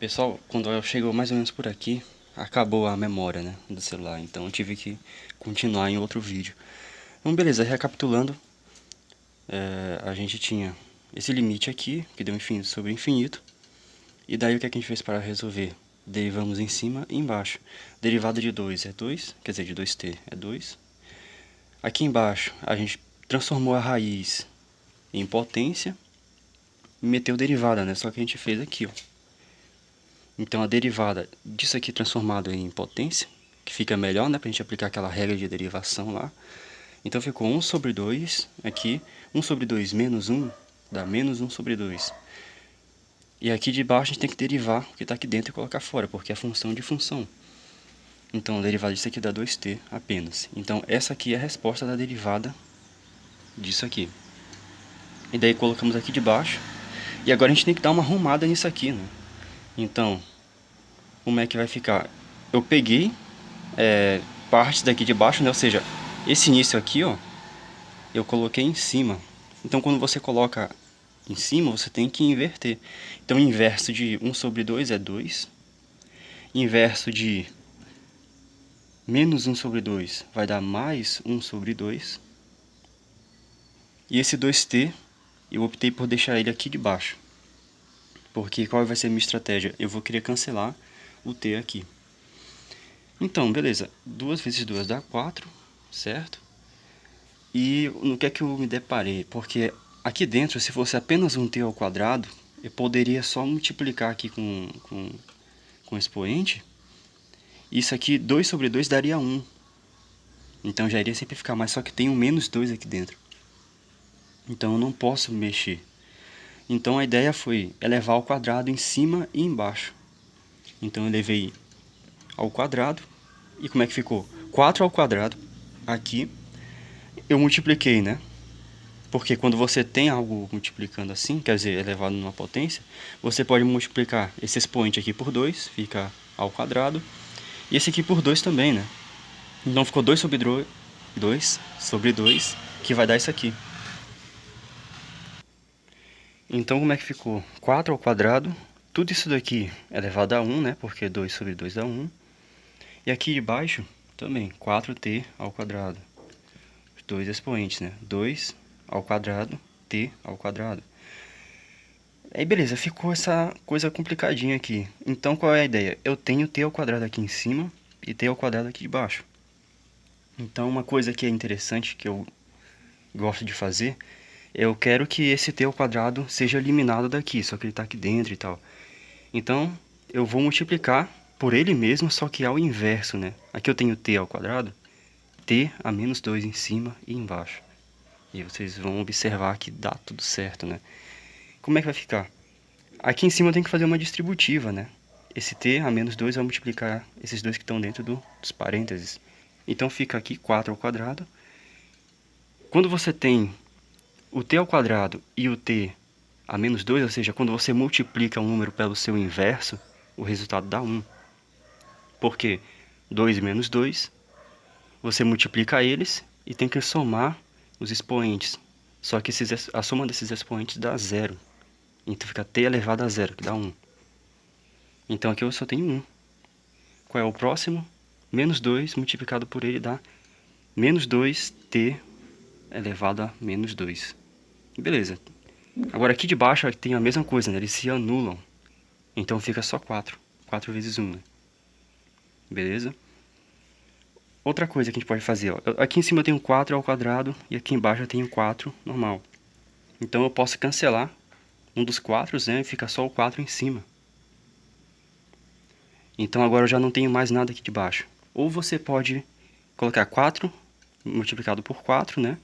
Pessoal, quando eu chego mais ou menos por aqui, acabou a memória, né, do celular, então eu tive que continuar em outro vídeo. Então, beleza, recapitulando, a gente tinha esse limite aqui, que deu infinito sobre infinito, e daí o que é que a gente fez para resolver? Derivamos em cima e embaixo. Derivada de 2 é 2, quer dizer, de 2t é 2. Aqui embaixo, a gente transformou a raiz em potência e meteu derivada, né, só que a gente fez aqui, ó. Então a derivada disso aqui transformado em potência, que fica melhor, né, para a gente aplicar aquela regra de derivação lá. Então ficou 1 sobre 2 aqui, 1 sobre 2 menos 1 dá menos 1 sobre 2. E aqui de baixo a gente tem que derivar o que está aqui dentro e colocar fora, porque é função de função. Então a derivada disso aqui dá 2t apenas. Então essa aqui é a resposta da derivada disso aqui. E daí colocamos aqui de baixo. E agora a gente tem que dar uma arrumada nisso aqui, né? Então, como é que vai ficar? Eu peguei partes daqui de baixo, né? Ou seja, esse início aqui, ó, eu coloquei em cima. Então, quando você coloca em cima, você tem que inverter. Então, inverso de 1 sobre 2 é 2. Inverso de menos 1 sobre 2 vai dar mais 1 sobre 2. E esse 2t, eu optei por deixar ele aqui de baixo. Porque qual vai ser a minha estratégia? Eu vou querer cancelar o t aqui. Então, beleza. 2 vezes 2 dá 4, certo? E no que é que eu me deparei? Porque aqui dentro, se fosse apenas um t ao quadrado, eu poderia só multiplicar aqui com expoente. Isso aqui, 2 sobre 2 daria 1. Então já iria simplificar, mas só que tem um menos 2 aqui dentro. Então eu não posso mexer. Então a ideia foi elevar ao quadrado em cima e embaixo. Então eu levei ao quadrado. E como é que ficou? 4 ao quadrado aqui. Eu multipliquei, né? Porque quando você tem algo multiplicando assim, quer dizer, elevado numa potência, você pode multiplicar esse expoente aqui por 2, fica ao quadrado, e esse aqui por 2 também, né? Então ficou 2 sobre 2, que vai dar isso aqui. Então como é que ficou? 4 ao quadrado, tudo isso daqui é elevado a 1, né? Porque 2 sobre 2 dá 1. E aqui de baixo também, 4t ao quadrado. Os dois expoentes, né? 2 ao quadrado, t ao quadrado. Aí beleza, ficou essa coisa complicadinha aqui. Então qual é a ideia? Eu tenho t ao quadrado aqui em cima e t ao quadrado aqui de baixo. Então uma coisa que é interessante, que eu gosto de fazer, eu quero que esse t ao quadrado seja eliminado daqui, só que ele está aqui dentro e tal. Então eu vou multiplicar por ele mesmo, só que ao inverso, né? Aqui eu tenho t ao quadrado, t a menos 2 em cima e embaixo. E vocês vão observar que dá tudo certo, né? Como é que vai ficar? Aqui em cima eu tenho que fazer uma distributiva, né? Esse t a menos 2 vai multiplicar esses dois que estão dentro dos parênteses. Então fica aqui 4 ao quadrado. Quando você tem o t ao quadrado e o t a menos 2, ou seja, quando você multiplica um número pelo seu inverso, o resultado dá 1. Porque 2 menos 2, você multiplica eles e tem que somar os expoentes. Só que a soma desses expoentes dá 0. Então fica t elevado a 0, que dá 1. Então aqui eu só tenho 1. Qual é o próximo? Menos 2 multiplicado por ele dá menos 2t elevado a menos 2. Beleza. Agora aqui de baixo tem a mesma coisa, né? Eles se anulam. Então fica só 4. 4 vezes 1, né? Beleza? Outra coisa que a gente pode fazer, ó. Aqui em cima eu tenho 4 ao quadrado e aqui embaixo eu tenho 4 normal. Então eu posso cancelar um dos 4, né? E fica só o 4 em cima. Então agora eu já não tenho mais nada aqui de baixo. Ou você pode colocar 4 multiplicado por 4, né?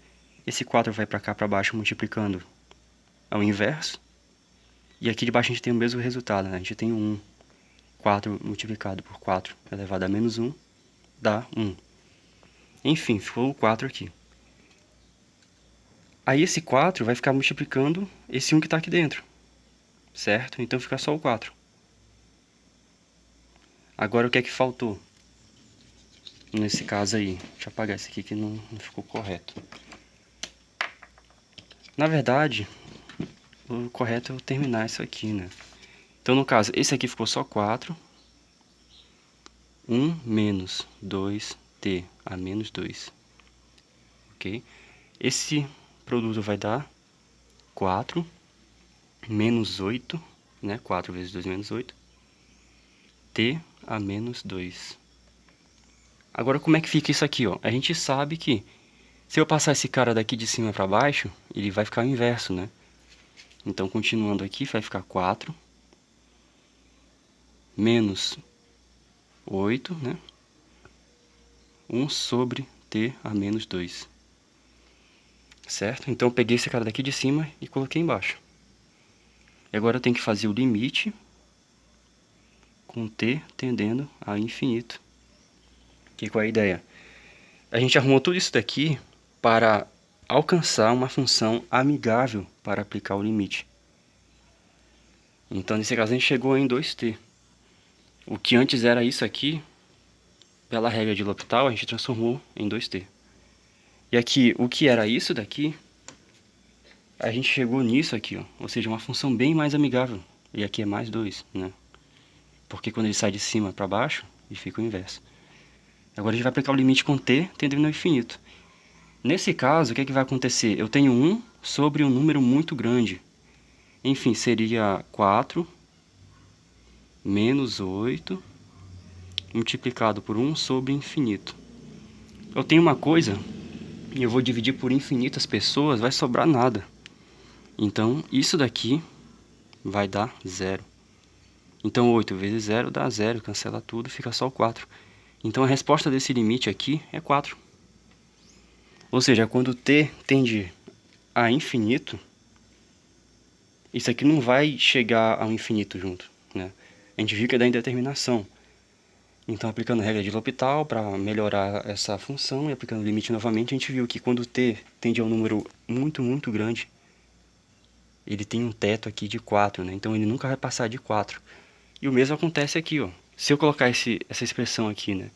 Esse 4 vai para cá para baixo multiplicando ao inverso. E aqui de baixo a gente tem o mesmo resultado, né? A gente tem 1. 4 multiplicado por 4 elevado a menos 1 dá 1. Enfim, ficou o 4 aqui. Aí esse 4 vai ficar multiplicando esse 1 que está aqui dentro. Certo? Então fica só o 4. Agora o que é que faltou? Nesse caso aí. Deixa eu apagar esse aqui que não ficou correto. Na verdade, o correto é eu terminar isso aqui, né? Então, no caso, esse aqui ficou só 4. 1 menos 2t a menos 2. Ok? Esse produto vai dar 4 menos 8, né? 4 vezes 2 menos 8. T a menos 2. Agora, como é que fica isso aqui, ó? A gente sabe que se eu passar esse cara daqui de cima para baixo, ele vai ficar o inverso, né? Então, continuando aqui, vai ficar 4 menos 8, né? 1 sobre t a menos 2. Certo? Então, eu peguei esse cara daqui de cima e coloquei embaixo. E agora eu tenho que fazer o limite com t tendendo a infinito. Qual é a ideia? A gente arrumou tudo isso daqui para alcançar uma função amigável para aplicar o limite. Então, nesse caso, a gente chegou em 2t. O que antes era isso aqui, pela regra de L'Hopital, a gente transformou em 2t. E aqui, o que era isso daqui, a gente chegou nisso aqui, ó. Ou seja, uma função bem mais amigável. E aqui é mais 2, né? Porque quando ele sai de cima para baixo, ele fica o inverso. Agora a gente vai aplicar o limite com t tendendo ao infinito. Nesse caso, o que é que vai acontecer? Eu tenho 1 sobre um número muito grande. Enfim, seria 4 menos 8 multiplicado por 1 sobre infinito. Eu tenho uma coisa, e eu vou dividir por infinitas pessoas, vai sobrar nada. Então, isso daqui vai dar 0. Então, 8 vezes 0 dá 0, cancela tudo, fica só o 4. Então, a resposta desse limite aqui é 4. Ou seja, quando t tende a infinito, isso aqui não vai chegar ao infinito junto, né? A gente viu que é da indeterminação. Então, aplicando a regra de L'Hopital para melhorar essa função e aplicando o limite novamente, a gente viu que quando t tende a um número muito, muito grande, ele tem um teto aqui de 4, né? Então, ele nunca vai passar de 4. E o mesmo acontece aqui, ó. Se eu colocar essa expressão aqui, né?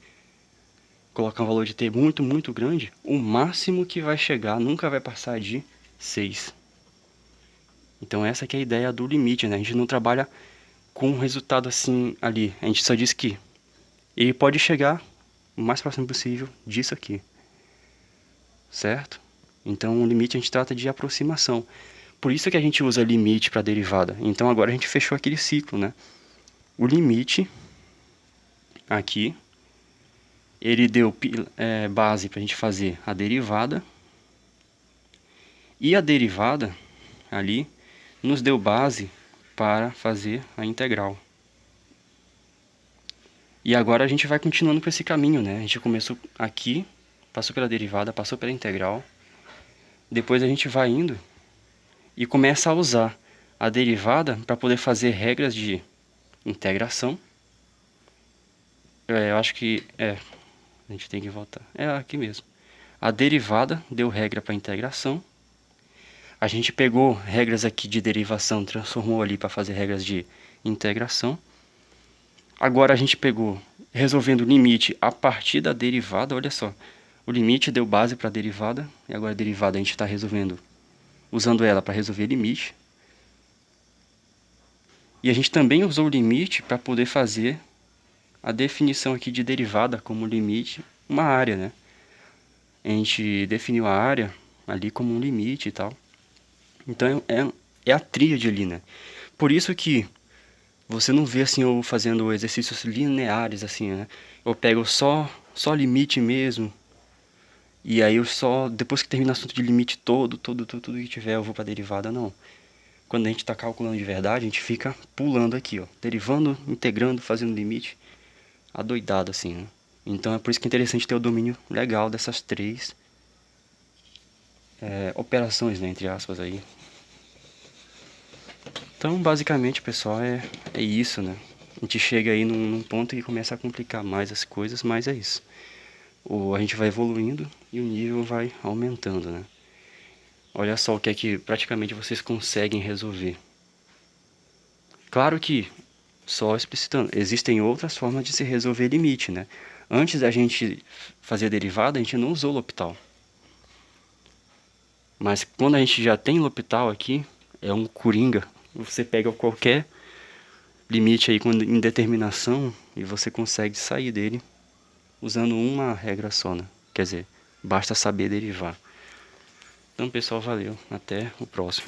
Colocar um valor de t muito, muito grande, o máximo que vai chegar nunca vai passar de 6. Então, essa que é a ideia do limite, né? A gente não trabalha com um resultado assim ali. A gente só diz que ele pode chegar o mais próximo possível disso aqui. Certo? Então, o limite a gente trata de aproximação. Por isso que a gente usa limite para derivada. Então, agora a gente fechou aquele ciclo, né? O limite, aqui, ele deu base para a gente fazer a derivada. E a derivada, ali, nos deu base para fazer a integral. E agora a gente vai continuando por esse caminho, né? A gente começou aqui, passou pela derivada, passou pela integral. Depois a gente vai indo e começa a usar a derivada para poder fazer regras de integração. Eu acho que a gente tem que voltar. É aqui mesmo. A derivada deu regra para integração. A gente pegou regras aqui de derivação, transformou ali para fazer regras de integração. Agora a gente pegou, resolvendo o limite a partir da derivada, olha só. O limite deu base para a derivada, e agora a derivada a gente está resolvendo, usando ela para resolver limite. E a gente também usou o limite para poder fazer a definição aqui de derivada como limite, uma área, né? A gente definiu a área ali como um limite e tal. Então é a tríade ali, né? Por isso que você não vê assim eu fazendo exercícios lineares assim, né? Eu pego só limite mesmo. E aí eu só, depois que termina o assunto de limite tudo que tiver, eu vou para derivada, não. Quando a gente está calculando de verdade, a gente fica pulando aqui, ó, derivando, integrando, fazendo limite, adoidado assim, né? Então é por isso que é interessante ter o domínio legal dessas três operações, né, entre aspas aí. Então, basicamente, pessoal, é isso, né? A gente chega aí num ponto que começa a complicar mais as coisas, mas é isso. A gente vai evoluindo e o nível vai aumentando, né? Olha só o que é que praticamente vocês conseguem resolver. Claro que, só explicitando, existem outras formas de se resolver limite, né? Antes da gente fazer a derivada, a gente não usou L'Hopital. Mas quando a gente já tem L'Hopital aqui, é um coringa. Você pega qualquer limite aí com indeterminação e você consegue sair dele usando uma regra só, né? Quer dizer, basta saber derivar. Então, pessoal, valeu. Até o próximo.